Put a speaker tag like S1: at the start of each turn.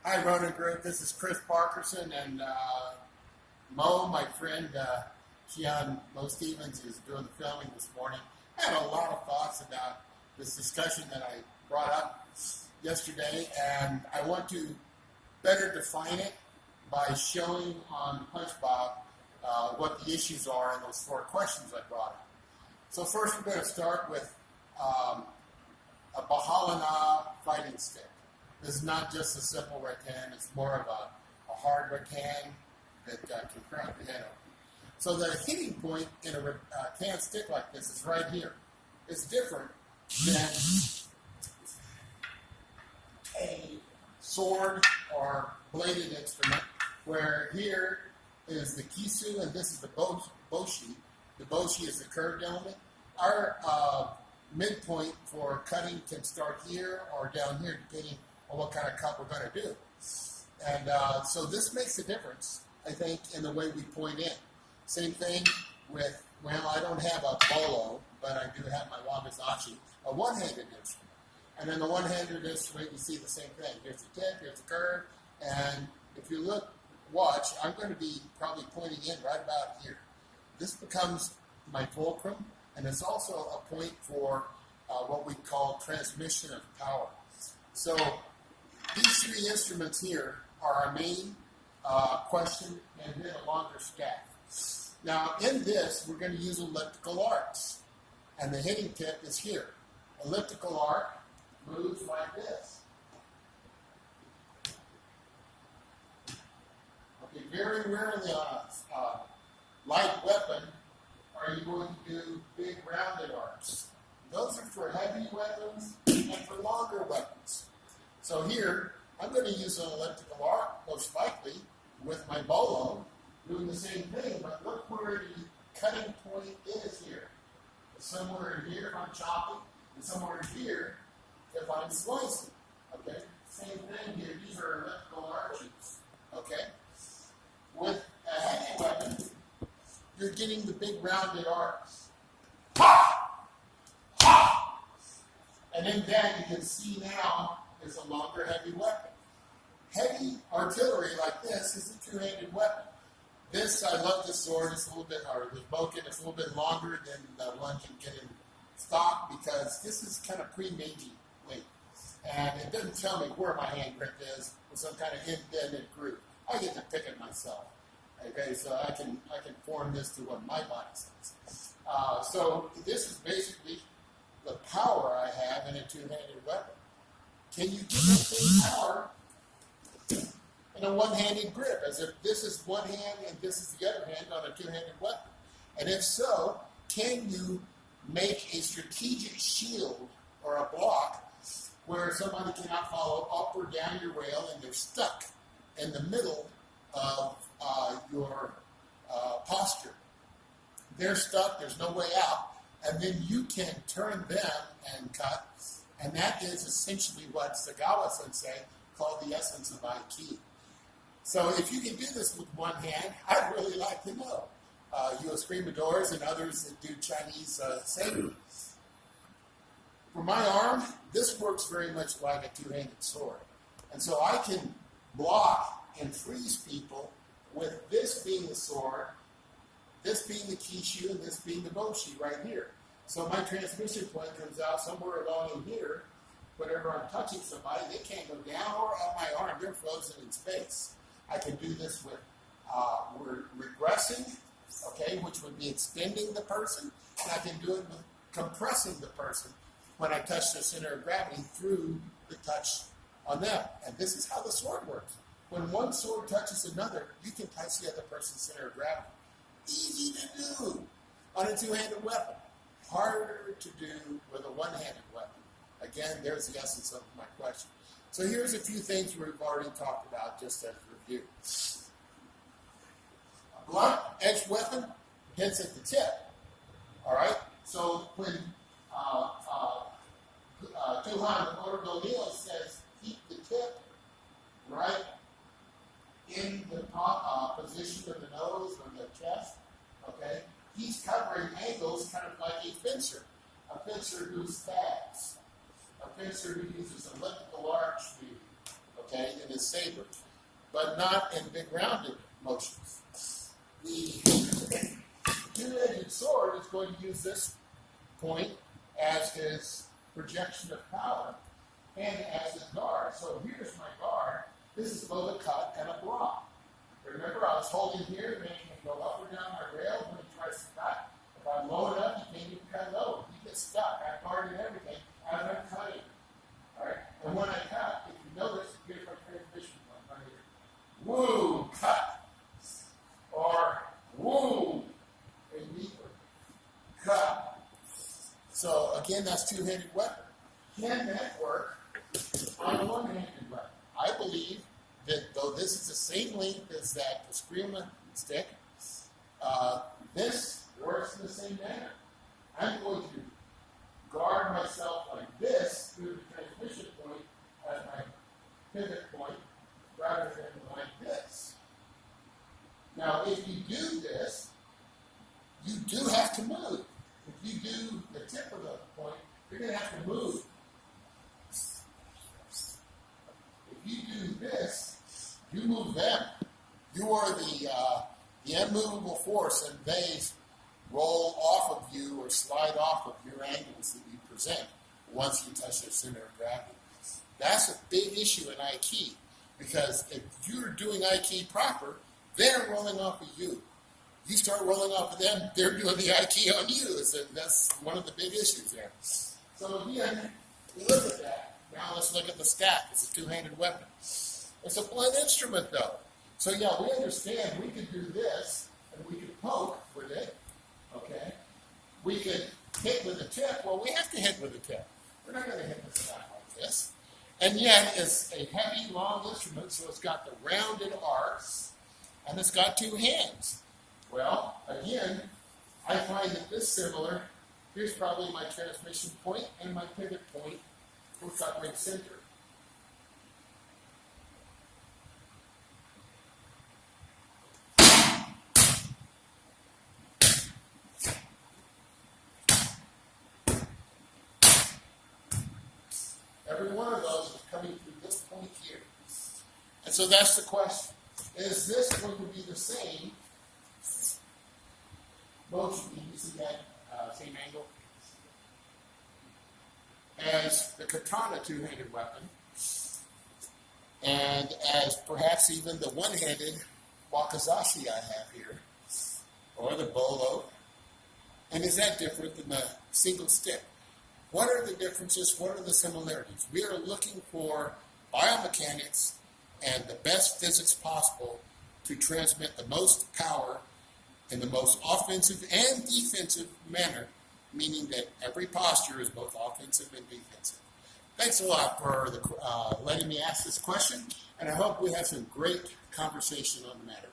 S1: Hi, Ronan Group. This is Chris Parkerson, and Mo, my friend, Mo Stevens, is doing the filming this morning. I had a lot of thoughts about this discussion that I brought up yesterday, and I want to better define it by showing on PunchBob what the issues are in those four questions I brought up. So first, we're going to start with a Bahalana fighting stick. This is not just a simple rattan, it's more of a hard rattan that can crack the head open. So the hitting point in a rattan stick like this is right here. It's different than a sword or bladed instrument, where here is the kisu and this is the boshi. The boshi is the curved element. Our midpoint for cutting can start here or down here, depending on what kind of cut we're going to do. And so this makes a difference, I think, in the way we point in. Same thing with, well, I don't have a bolo, but I do have my wakizashi, a one-handed instrument. And in the one-handed instrument, you see the same thing. Here's the tip, here's the curve, and if you watch, I'm going to be probably pointing in right about here. This becomes my fulcrum, and it's also a point for what we call transmission of power. So these three instruments here are our main question, and then a longer staff. Now, in this, we're going to use elliptical arcs, and the hitting tip is here. Elliptical arc moves like this. Okay, very rarely on a light weapon are you going to do big rounded arcs. Those are for heavy weapons and for longer weapons. So here, I'm going to use an elliptical arc, most likely, with my bolo, doing the same thing, but look where the cutting point is here. Somewhere in here if I'm chopping, and somewhere in here if I'm slicing. Okay? Same thing here. These are elliptical arches. Okay? With a heavy weapon, you're getting the big rounded arcs. Ha! Ha! And in that you can see now is a longer heavy weapon. Heavy artillery like this is a two-handed weapon. This, I love this sword, it's a little bit, or the bokken, it's a little bit longer than the one you get in stock because this is kind of pre-Meiji weight. And it doesn't tell me where my handprint is with some kind of indented groove. I get to pick it myself. Okay, so I can form this to what my body says. So this is basically the power I have in a two-handed weapon. Can you get the same power in a one-handed grip, as if this is one hand and this is the other hand on a two-handed weapon? And if so, can you make a strategic shield or a block where somebody cannot follow up or down your rail and they're stuck in the middle of your posture? They're stuck, there's no way out, and then you can turn them and cut, and that is essentially what Sagawa Sensei called the essence of Aikido. So if you can do this with one hand, I'd really like to know. You escrimadores and others that do Chinese saber. For my arm, this works very much like a two-handed sword. And so I can block and freeze people with this being the sword, this being the kishu, and this being the boshi right here. So my transmission point comes out somewhere along in here. Whenever I'm touching somebody, they can't go down or up my arm. They're frozen in space. I can do this with regressing, okay, which would be extending the person. And I can do it with compressing the person when I touch the center of gravity through the touch on them. And this is how the sword works. When one sword touches another, you can touch the other person's center of gravity. Easy to do on a two-handed weapon. Harder to do with a one-handed weapon. Again, there's the essence of my question. So here's a few things we've already talked about just as a review. A blunt, edged weapon hits at the tip. All right? So when Tuhan O'Neill says keep the tip right in the position of the nose or the chest, okay, he's covering angles kind of like a fencer who stabs, a fencer who uses elliptical arch speed, okay, in his saber, but not in big rounded motions. The two-edged sword is going to use this point as his projection of power and as his guard. So here's my guard. This is both a cut and a block. Remember, I was holding here, making him go up or down my rail when he tries to cut. If I'm low enough, he can't even cut low. He gets stuck. I've guarded everything, and I'm cutting. All right? And when I cut, if you notice, here's my transmission point right here. Woo, cut. Or woo, a deeper. Cut. So again, that's two-handed weapon. Can that work on a one-handed weapon? I believe that though this is the same length as that Eskrima stick, this works in the same manner. I'm going to guard myself like this through the transmission point as my pivot point rather than like this. Now, if you do this, you do have to move. If you do the tip of the point, you're going to have to move. If you do this, you move them. You are the immovable force, and they roll off of you or slide off of your angles that you present once you touch their center of gravity. That's a big issue in Aiki, because if you're doing Aiki proper, they're rolling off of you. You start rolling off of them, they're doing the Aiki on you. So that's one of the big issues there. So again, we look at that. Now let's look at the stack. It's a two-handed weapon. It's a blunt instrument, though. So yeah, we understand we could do this, and we could poke with it. Okay? We could hit with a tip. Well, we have to hit with a tip. We're not going to hit the stack like this. And yet, it's a heavy, long instrument, so it's got the rounded arcs, and it's got two hands. Well, again, I find that this similar. Here's probably my transmission point and my pivot point for covering center. Every one of those is coming through this point here. And so that's the question. Is this going to be the same motion? You see that same angle? As the katana two-handed weapon, and as perhaps even the one-handed wakizashi I have here, or the bolo. And is that different than the single stick? What are the differences? What are the similarities? We are looking for biomechanics and the best physics possible to transmit the most power in the most offensive and defensive manner, meaning that every posture is both offensive and defensive. Thanks a lot for letting me ask this question, and I hope we have some great conversation on the matter.